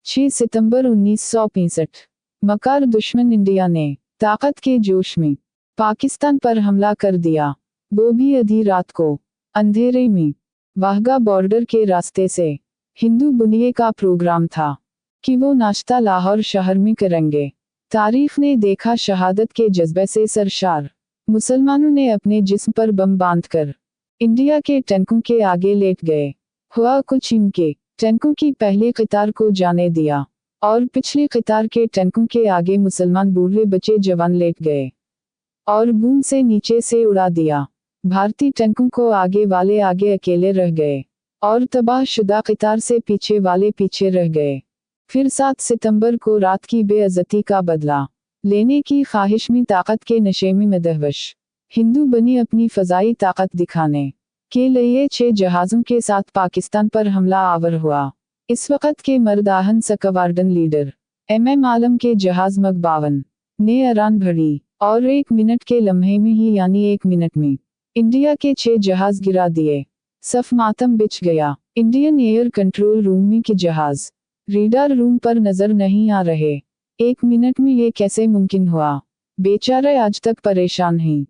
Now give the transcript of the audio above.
6 सितंबर 1965। मकार दुश्मन इंडिया ने ताकत के जोश में पाकिस्तान पर हमला कर दिया, वो भी आधी रात को, अंधेरे में। वाहगा बॉर्डर के रास्ते से हिंदू बुनिये का प्रोग्राम था कि वो नाश्ता लाहौर शहर में करेंगे। तारीख ने देखा शहादत के जज्बे से सरशार मुसलमानों ने अपने जिस्म पर बम बांधकर इंडिया के टैंकों के आगे लेट गए। हुआ कुछ इनके टैंकों की पहले कतार को जाने दिया और पिछली कतार के टैंकों के आगे मुसलमान बूढ़े बच्चे जवान लेट गए और बूंद से नीचे से उड़ा दिया। भारतीय टैंकों को आगे वाले आगे अकेले रह गए और तबाहशुदा कतार से पीछे वाले पीछे रह गए। फिर 7 सितंबर को रात की बेइज्जती का बदला लेने की ख्वाहिश में ताकत के नशे में मदहवश हिंदू बनी अपनी फजाई ताकत दिखाने के लिए 6 जहाज़ों के साथ पाकिस्तान पर हमला आवर हुआ। इस वक्त के मर्दाहन सकवार्डन लीडर MM आलम के जहाज़ मग-52 ने अरान भरी और 1 मिनट के लम्हे में ही, यानी 1 मिनट में, इंडिया के 6 जहाज़ गिरा दिए। सफ मातम बिछ गया। इंडियन एयर कंट्रोल रूम में के जहाज़ रेडार रूम पर नजर नहीं आ रहे। 1 मिनट में ये कैसे मुमकिन हुआ? बेचारे आज तक परेशान हैं।